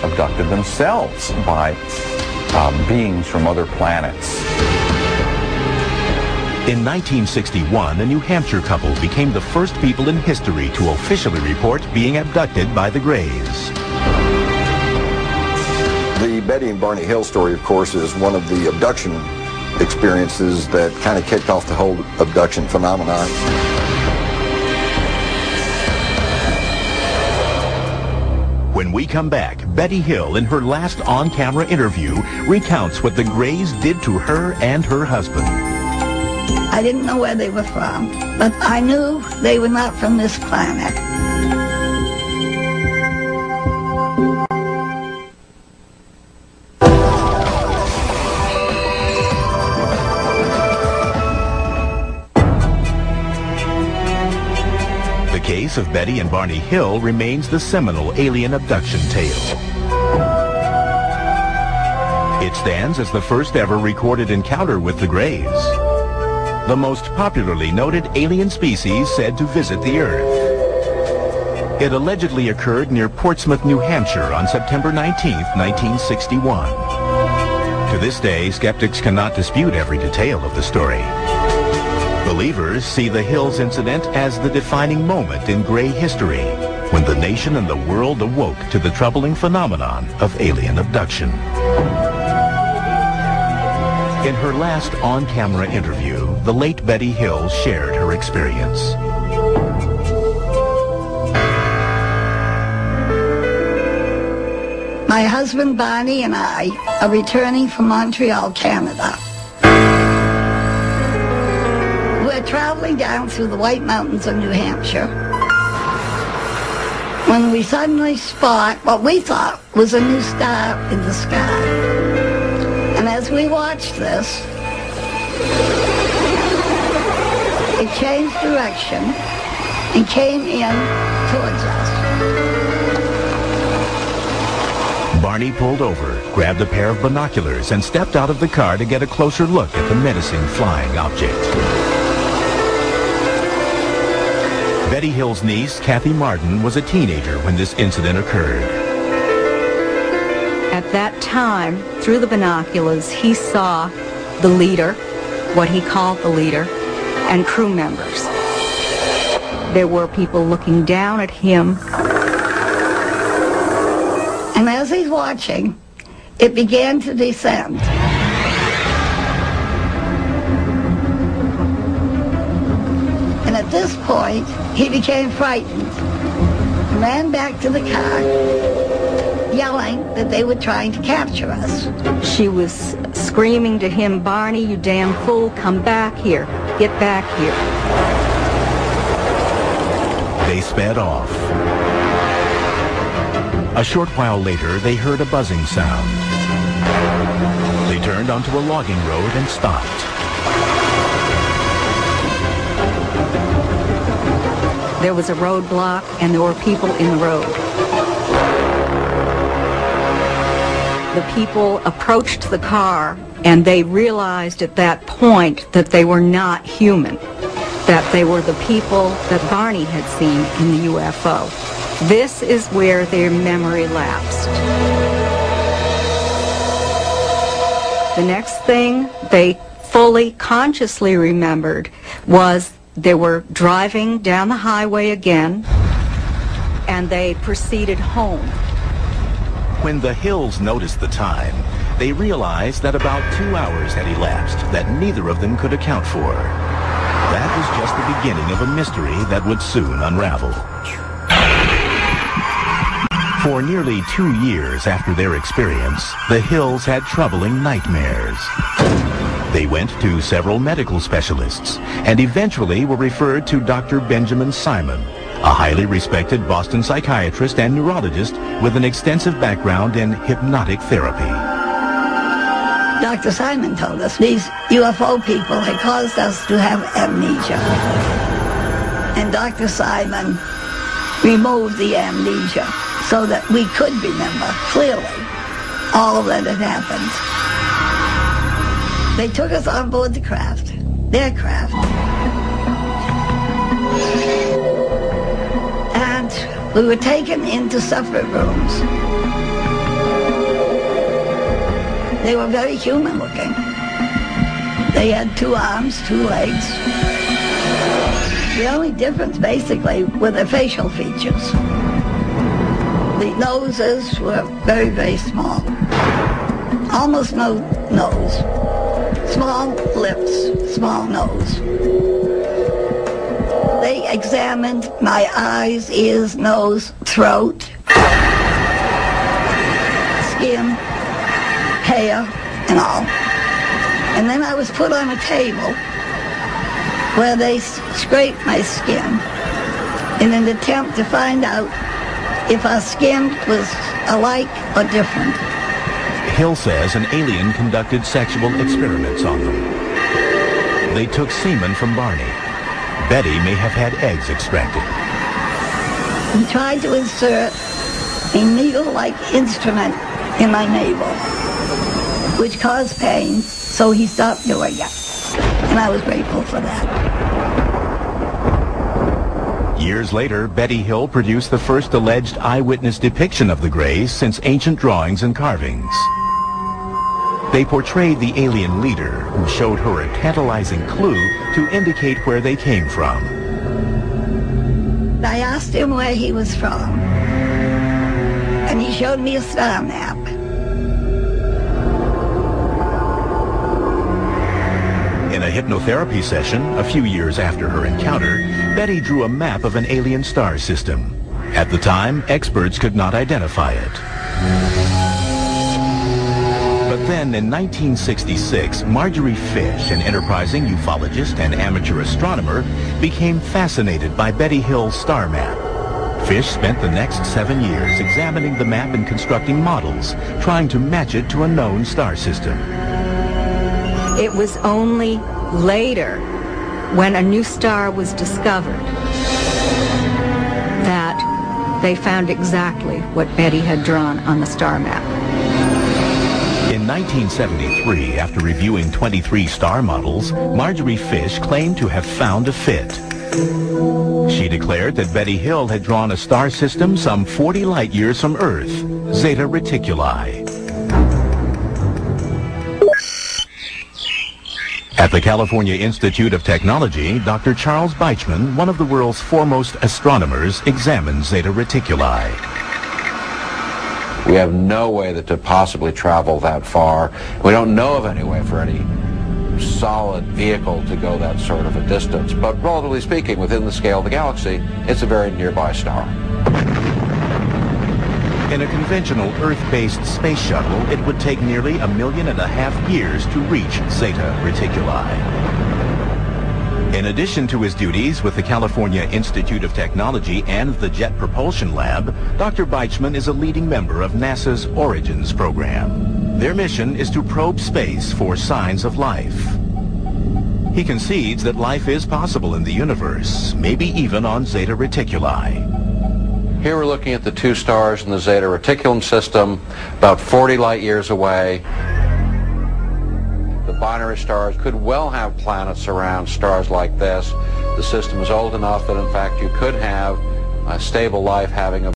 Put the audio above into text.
abducted themselves by beings from other planets. In 1961, a New Hampshire couple became the first people in history to officially report being abducted by the GREYS. The Betty and Barney Hill story, of course, is one of the abduction experiences that kind of kicked off the whole abduction phenomenon. When we come back, Betty Hill, in her last on-camera interview, recounts what the GREYS did to her and her husband. I didn't know where they were from, but I knew they were not from this planet. The case of Betty and Barney Hill remains the seminal alien abduction tale. It stands as the first ever recorded encounter with the GREYS, the most popularly noted alien species said to visit the Earth. It allegedly occurred near Portsmouth, New Hampshire on September 19, 1961. To this day, skeptics cannot dispute every detail of the story. Believers see the Hills incident as the defining moment in Grey history, when the nation and the world awoke to the troubling phenomenon of alien abduction. In her last on-camera interview, the late Betty Hill shared her experience. My husband Barney and I are returning from Montreal, Canada. We're traveling down through the White Mountains of New Hampshire when we suddenly spot what we thought was a new star in the sky. And as we watched this, it changed direction and came in towards us. Barney pulled over, grabbed a pair of binoculars, and stepped out of the car to get a closer look at the menacing flying object. Betty Hill's niece, Kathy Martin, was a teenager when this incident occurred. At that time, through the binoculars, he saw the leader, what he called the leader, and crew members. There were people looking down at him. And as he's watching, it began to descend. And at this point, he became frightened, ran back to the car, yelling that they were trying to capture us. She was screaming to him, "Barney, you damn fool, come back here. Get back here." They sped off. A short while later, they heard a buzzing sound. They turned onto a logging road and stopped. There was a roadblock, and there were people in the road. The people approached the car, and they realized at that point that they were not human, that they were the people that Barney had seen in the UFO. This is where their memory lapsed. The next thing they fully consciously remembered was they were driving down the highway again, and they proceeded home. When the Hills noticed the time, they realized that about 2 hours had elapsed that neither of them could account for. That was just the beginning of a mystery that would soon unravel. For nearly 2 years after their experience, the Hills had troubling nightmares. They went to several medical specialists and eventually were referred to Dr. Benjamin Simon, a highly respected Boston psychiatrist and neurologist with an extensive background in hypnotic therapy. Dr. Simon told us these UFO people had caused us to have amnesia. And Dr. Simon removed the amnesia so that we could remember clearly all that had happened. They took us on board the craft, their craft, and we were taken into separate rooms. They were very human looking. They had 2 arms, 2 legs. The only difference basically were the facial features. The noses were very, very small. Almost no nose. Small lips, small nose. They examined my eyes, ears, nose, throat, skin, hair, and all. And then I was put on a table where they scraped my skin in an attempt to find out if our skin was alike or different. Hill says an alien conducted sexual experiments on them. They took semen from Barney. Betty may have had eggs extracted. He tried to insert a needle-like instrument in my navel, which caused pain, so he stopped doing it. And I was grateful for that. Years later, Betty Hill produced the first alleged eyewitness depiction of the Greys since ancient drawings and carvings. They portrayed the alien leader, who showed her a tantalizing clue to indicate where they came from. I asked him where he was from, and he showed me a star map. In a hypnotherapy session, a few years after her encounter, Betty drew a map of an alien star system. At the time, experts could not identify it. But then, in 1966, Marjorie Fish, an enterprising ufologist and amateur astronomer, became fascinated by Betty Hill's star map. Fish spent the next 7 years examining the map and constructing models, trying to match it to a known star system. It was only later, when a new star was discovered, that they found exactly what Betty had drawn on the star map. In 1973, after reviewing 23 star models, Marjorie Fish claimed to have found a fit. She declared that Betty Hill had drawn a star system some 40 light years from Earth, Zeta Reticuli. At the California Institute of Technology, Dr. Charles Beichman, one of the world's foremost astronomers, examined Zeta Reticuli. We have no way to possibly travel that far. We don't know of any way for any solid vehicle to go that sort of a distance. But relatively speaking, within the scale of the galaxy, it's a very nearby star. In a conventional Earth-based space shuttle, it would take nearly 1.5 million years to reach Zeta Reticuli. In addition to his duties with the California Institute of Technology and the Jet Propulsion Lab, Dr. Beichman is a leading member of NASA's Origins program. Their mission is to probe space for signs of life. He concedes that life is possible in the universe, maybe even on Zeta Reticuli. Here we're looking at the 2 stars in the Zeta Reticulum system, about 40 light years away. The binary stars could well have planets around stars like this. The system is old enough that, in fact, you could have a stable life having a